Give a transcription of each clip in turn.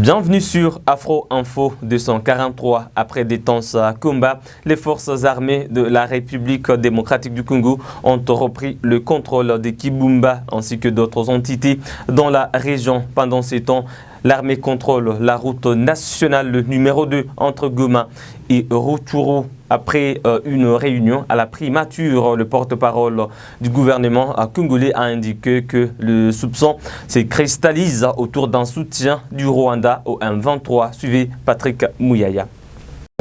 Bienvenue sur Afro Info 243. Après des temps combats, les forces armées de la République démocratique du Congo ont repris le contrôle de Kibumba ainsi que d'autres entités dans la région. Pendant ces temps, l'armée contrôle la route nationale numéro 2 entre Goma et Rutshuru. Après une réunion à la primature, le porte-parole du gouvernement congolais a indiqué que le soupçon se cristallise autour d'un soutien du Rwanda au M23. Suivez Patrick Mouyaya.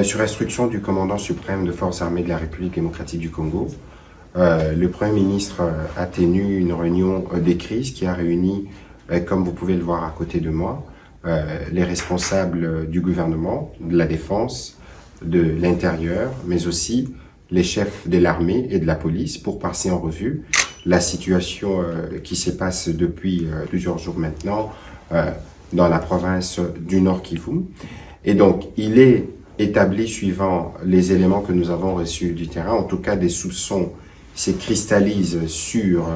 Sur instruction du commandant suprême de forces armées de la République démocratique du Congo, le Premier ministre a tenu une réunion des crises qui a réuni, comme vous pouvez le voir à côté de moi, les responsables du gouvernement, de la défense, de l'intérieur, mais aussi les chefs de l'armée et de la police pour passer en revue la situation qui se passe depuis plusieurs jours maintenant dans la province du Nord Kivu. Et donc, il est établi suivant les éléments que nous avons reçus du terrain, en tout cas des soupçons se cristallisent sur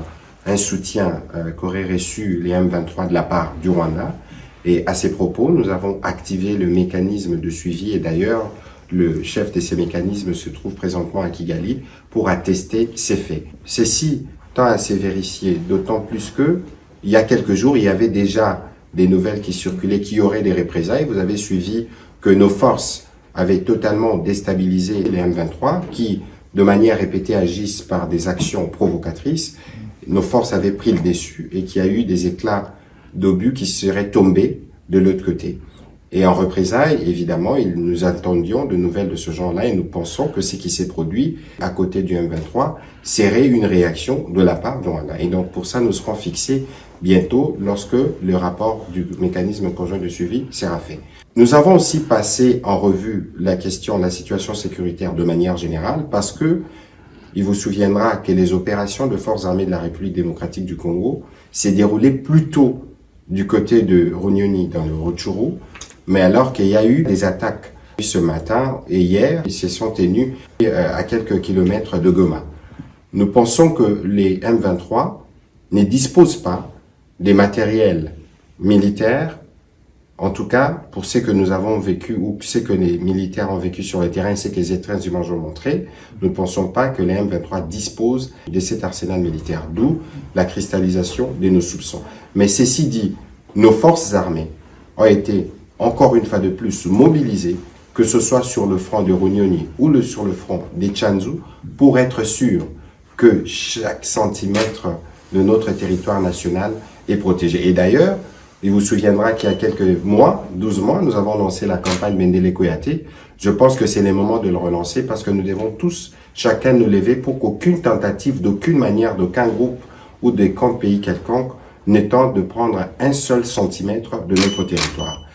un soutien qu'auraient reçu les M23 de la part du Rwanda. Et à ces propos, nous avons activé le mécanisme de suivi et d'ailleurs, le chef de ces mécanismes se trouve présentement à Kigali pour attester ces faits. Ceci tend à se vérifier, d'autant plus que, il y a quelques jours, il y avait déjà des nouvelles qui circulaient, qui auraient des représailles. Vous avez suivi que nos forces avaient totalement déstabilisé les M23, qui, de manière répétée, agissent par des actions provocatrices. Nos forces avaient pris le dessus et qu'il y a eu des éclats d'obus qui seraient tombés de l'autre côté. Et en représailles, évidemment, nous attendions de nouvelles de ce genre-là et nous pensons que ce qui s'est produit à côté du M23 serait une réaction de la part de Rwanda. Et donc, pour ça, nous serons fixés bientôt lorsque le rapport du mécanisme conjoint de suivi sera fait. Nous avons aussi passé en revue la question de la situation sécuritaire de manière générale parce que il vous souviendra que les opérations de forces armées de la République démocratique du Congo s'est déroulées plutôt du côté de Runyoni dans le Rutshuru, mais alors qu'il y a eu des attaques ce matin et hier, ils se sont tenus à quelques kilomètres de Goma. Nous pensons que les M23 ne disposent pas des matériels militaires, en tout cas pour ce que nous avons vécu ou ce que les militaires ont vécu sur le terrain, ce que les étreintes images ont montré. Nous ne pensons pas que les M23 disposent de cet arsenal militaire, d'où la cristallisation de nos soupçons. Mais ceci dit, nos forces armées ont été encore une fois de plus mobilisés, que ce soit sur le front de Runyoni ou sur le front des Tchanzu, pour être sûr que chaque centimètre de notre territoire national est protégé. Et d'ailleurs, il vous souviendra qu'il y a quelques mois, 12 mois, nous avons lancé la campagne Mendele Koyate. Je pense que c'est le moment de le relancer parce que nous devons tous, chacun nous lever pour qu'aucune tentative, d'aucune manière, d'aucun groupe ou de camp pays quelconque ne tente de prendre un seul centimètre de notre territoire.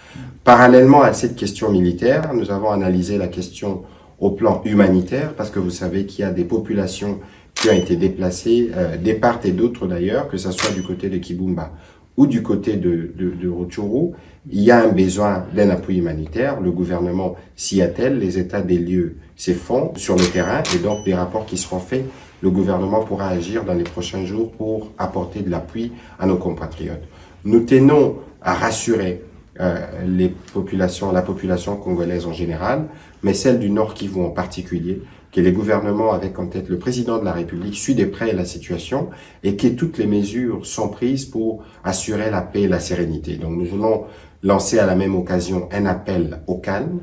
Parallèlement à cette question militaire, nous avons analysé la question au plan humanitaire parce que vous savez qu'il y a des populations qui ont été déplacées, des part et d'autres d'ailleurs, que ce soit du côté de Kibumba ou du côté de Rutshuru. Il y a un besoin d'un appui humanitaire. Le gouvernement s'y attelle, les états des lieux s'y font sur le terrain et donc des rapports qui seront faits. Le gouvernement pourra agir dans les prochains jours pour apporter de l'appui à nos compatriotes. Nous tenons à rassurer la population congolaise en général, mais celle du Nord Kivu en particulier, que les gouvernements avec en tête le président de la République suit de près la situation et que toutes les mesures sont prises pour assurer la paix et la sérénité. Donc nous voulons lancer à la même occasion un appel au calme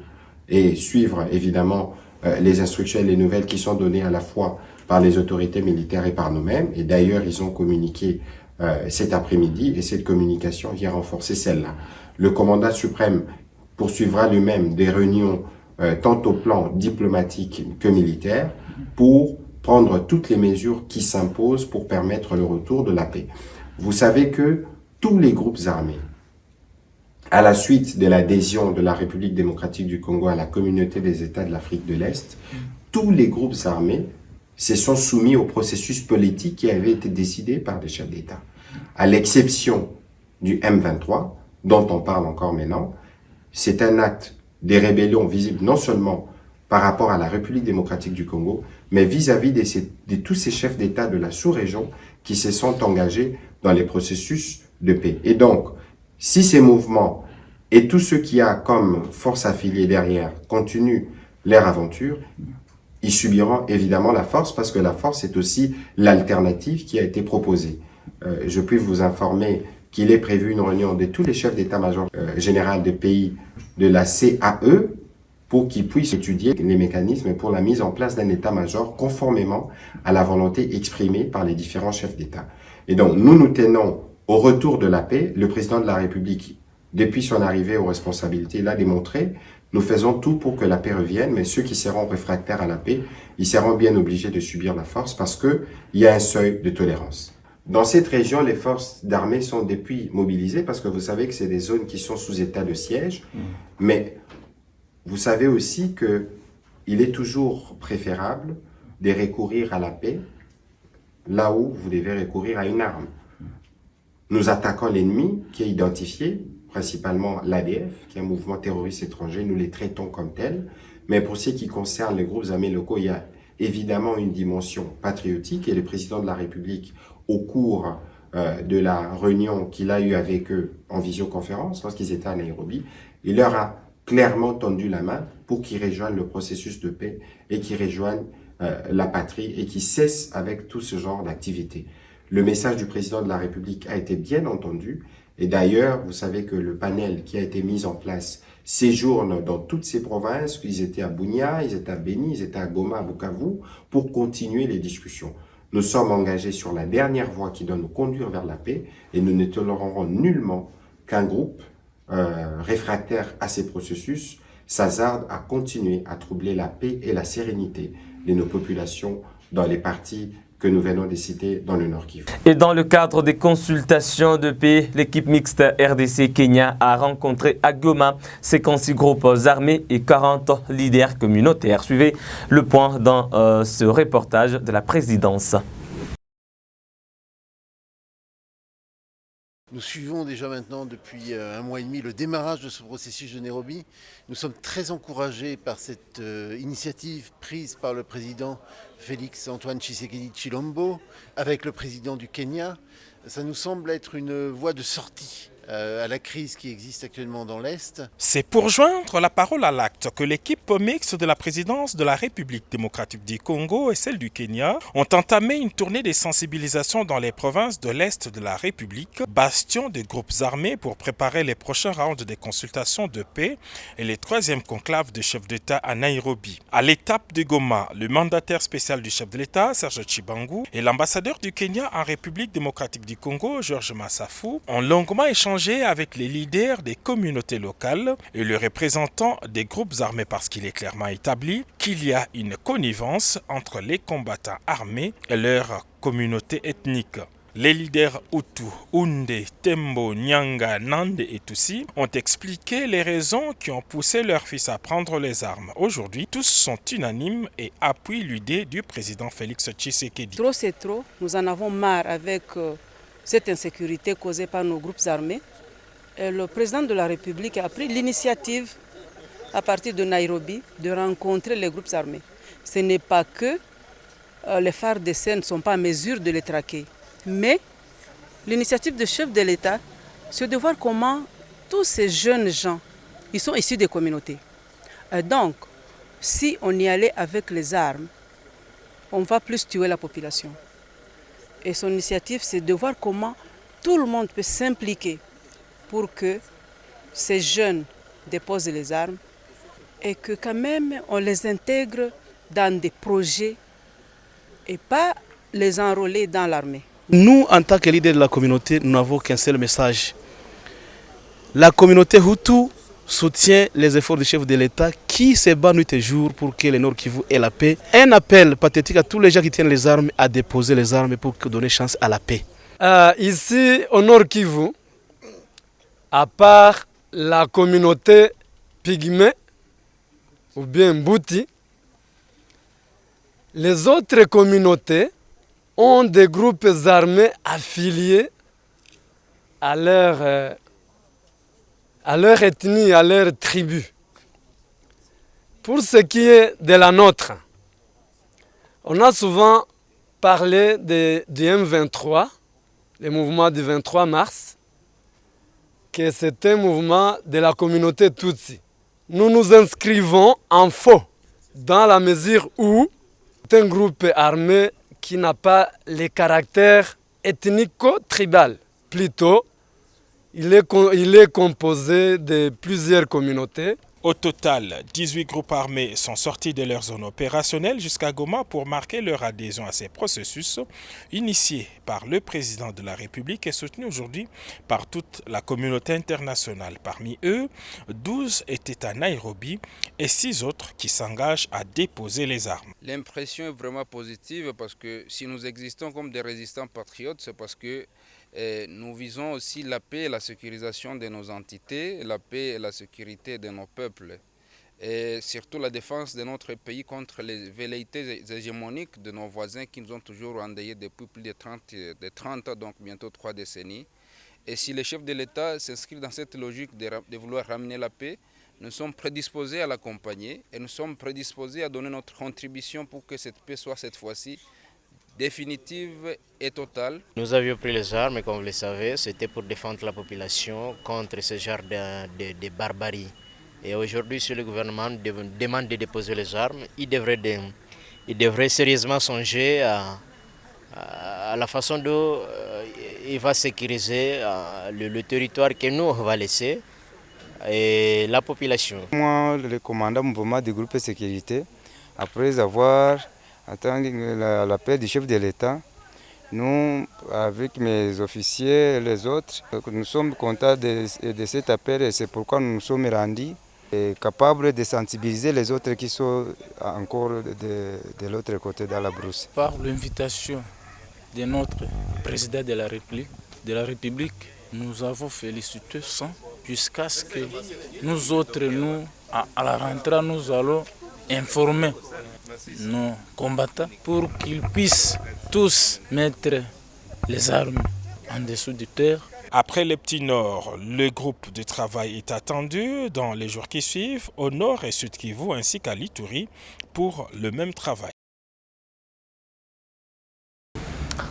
et suivre évidemment les instructions et les nouvelles qui sont données à la fois par les autorités militaires et par nous-mêmes. Et d'ailleurs, ils ont communiqué cet après-midi et cette communication vient renforcer celle-là. Le commandant suprême poursuivra lui-même des réunions tant au plan diplomatique que militaire pour prendre toutes les mesures qui s'imposent pour permettre le retour de la paix. Vous savez que tous les groupes armés, à la suite de l'adhésion de la République démocratique du Congo à la communauté des États de l'Afrique de l'Est, tous les groupes armés se sont soumis au processus politique qui avait été décidé par des chefs d'État. À l'exception du M23, dont on parle encore maintenant, c'est un acte des rébellions visibles non seulement par rapport à la République démocratique du Congo, mais vis-à-vis de tous ces chefs d'État de la sous-région qui se sont engagés dans les processus de paix. Et donc, si ces mouvements et tous ceux qui a comme force affiliée derrière continuent leur aventure, ils subiront évidemment la force, parce que la force est aussi l'alternative qui a été proposée. Je puis vous informer qu'il est prévu une réunion de tous les chefs d'état-major général des pays de la CAE pour qu'ils puissent étudier les mécanismes pour la mise en place d'un état-major conformément à la volonté exprimée par les différents chefs d'État. Et donc, nous tenons au retour de la paix. Le président de la République, depuis son arrivée aux responsabilités, l'a démontré. Nous faisons tout pour que la paix revienne, mais ceux qui seront réfractaires à la paix, ils seront bien obligés de subir la force parce qu'il y a un seuil de tolérance. Dans cette région, les forces d'armée sont depuis mobilisées parce que vous savez que c'est des zones qui sont sous état de siège, mais vous savez aussi qu'il est toujours préférable de recourir à la paix là où vous devez recourir à une arme. Nous attaquons l'ennemi qui est identifié, principalement l'ADF, qui est un mouvement terroriste étranger, nous les traitons comme tels. Mais pour ce qui concerne les groupes armés locaux, il y a évidemment une dimension patriotique, et le président de la République, au cours de la réunion qu'il a eue avec eux en visioconférence, lorsqu'ils étaient à Nairobi, il leur a clairement tendu la main pour qu'ils rejoignent le processus de paix et qu'ils rejoignent la patrie et qu'ils cessent avec tout ce genre d'activité. Le message du président de la République a été bien entendu, et d'ailleurs, vous savez que le panel qui a été mis en place séjourne dans toutes ces provinces. Ils étaient à Bunia, ils étaient à Beni, ils étaient à Goma, à Bukavu, pour continuer les discussions. Nous sommes engagés sur la dernière voie qui doit nous conduire vers la paix, et nous ne tolérerons nullement qu'un groupe réfractaire à ces processus s'hasarde à continuer à troubler la paix et la sérénité de nos populations dans les parties que nous venons de citer dans le Nord Kivu. Et dans le cadre des consultations de paix, l'équipe mixte RDC-Kenya a rencontré à Goma 56 groupes armés et 40 leaders communautaires. Suivez le point dans ce reportage de la présidence. Nous suivons déjà maintenant depuis un mois et demi le démarrage de ce processus de Nairobi. Nous sommes très encouragés par cette initiative prise par le président Félix Antoine Tshisekedi Tshilombo avec le président du Kenya. Ça nous semble être une voie de sortie à la crise qui existe actuellement dans l'Est. C'est pour joindre la parole à l'acte que l'équipe mixte de la présidence de la République démocratique du Congo et celle du Kenya ont entamé une tournée de sensibilisation dans les provinces de l'Est de la République, bastion des groupes armés pour préparer les prochains rounds des consultations de paix et les troisièmes conclaves des chefs d'État à Nairobi. À l'étape de Goma, le mandataire spécial du chef de l'État, Serge Chibangu, et l'ambassadeur du Kenya en République démocratique du Congo, Georges Massafu, ont longuement échangé avec les leaders des communautés locales et le représentant des groupes armés parce qu'il est clairement établi qu'il y a une connivence entre les combattants armés et leur communauté ethnique. Les leaders Hutu, Hunde, Tembo, Nyanga, Nande et Tutsi ont expliqué les raisons qui ont poussé leurs fils à prendre les armes. Aujourd'hui, tous sont unanimes et appuient l'idée du président Félix Tshisekedi. Trop c'est trop, nous en avons marre avec cette insécurité causée par nos groupes armés. Et le président de la République a pris l'initiative à partir de Nairobi de rencontrer les groupes armés. Ce n'est pas que les FARDC ne sont pas en mesure de les traquer, mais l'initiative du chef de l'État, c'est de voir comment tous ces jeunes gens, ils sont issus des communautés. Et donc, si on y allait avec les armes, on va plus tuer la population. Et son initiative, c'est de voir comment tout le monde peut s'impliquer pour que ces jeunes déposent les armes et que quand même on les intègre dans des projets et pas les enrôler dans l'armée. Nous, en tant que leaders de la communauté, nous n'avons qu'un seul message. La communauté Hutu soutient les efforts du chef de l'État qui se bat nuit et jour pour que le Nord Kivu ait la paix. Un appel pathétique à tous les gens qui tiennent les armes à déposer les armes pour donner chance à la paix. Ici, au Nord Kivu, à part la communauté pygmée ou bien Mbuti, les autres communautés ont des groupes armés affiliés à leur ethnie, à leur tribu. Pour ce qui est de la nôtre, on a souvent parlé du M23, le mouvement du 23 mars. que c'est un mouvement de la communauté Tutsi. Nous nous inscrivons en faux dans la mesure où c'est un groupe armé qui n'a pas le caractère ethnico-tribal. Plutôt, il est composé de plusieurs communautés. Au total, 18 groupes armés sont sortis de leur zone opérationnelle jusqu'à Goma pour marquer leur adhésion à ces processus initiés par le président de la République et soutenus aujourd'hui par toute la communauté internationale. Parmi eux, 12 étaient à Nairobi et 6 autres qui s'engagent à déposer les armes. L'impression est vraiment positive parce que si nous existons comme des résistants patriotes, c'est parce que nous visons aussi la paix et la sécurisation de nos entités, la paix et la sécurité de nos peuples, et surtout la défense de notre pays contre les velléités hégémoniques de nos voisins qui nous ont toujours endeuillés depuis plus de 30 ans, donc bientôt 3 décennies. Et si les chefs de l'État s'inscrivent dans cette logique de vouloir ramener la paix, nous sommes prédisposés à l'accompagner et nous sommes prédisposés à donner notre contribution pour que cette paix soit cette fois-ci définitive et totale. Nous avions pris les armes, comme vous le savez, c'était pour défendre la population contre ce genre de barbarie. Et aujourd'hui, si le gouvernement demande de déposer les armes, il devrait sérieusement songer à la façon dont il va sécuriser le territoire que nous on va laisser et la population. Moi, le commandant mouvement du groupe de sécurité, après avoir attendu l'appel du chef de l'État, nous, avec mes officiers et les autres, nous sommes contents de cet appel et c'est pourquoi nous nous sommes rendus et capables de sensibiliser les autres qui sont encore de l'autre côté dans la brousse. Par l'invitation de notre président de la République, nous avons félicité ça jusqu'à ce que nous autres, à la rentrée, nous allons informer nos combattants pour qu'ils puissent tous mettre les armes en dessous du terre. Après le Petit Nord, le groupe de travail est attendu dans les jours qui suivent au Nord et Sud Kivu ainsi qu'à l'Ituri pour le même travail.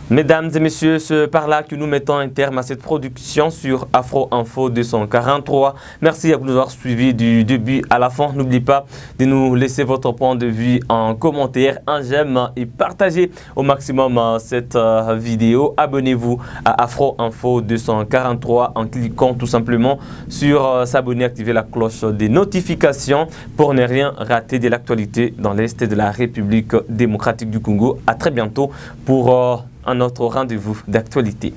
Mesdames et messieurs, c'est par là que nous mettons un terme à cette production sur Afro Info 243. Merci à vous de nous avoir suivis du début à la fin. N'oubliez pas de nous laisser votre point de vue en commentaire, en j'aime et partagez au maximum cette vidéo. Abonnez-vous à Afro Info 243 en cliquant tout simplement sur s'abonner, activer la cloche des notifications pour ne rien rater de l'actualité dans l'Est de la République démocratique du Congo. À très bientôt pour un autre rendez-vous d'actualité.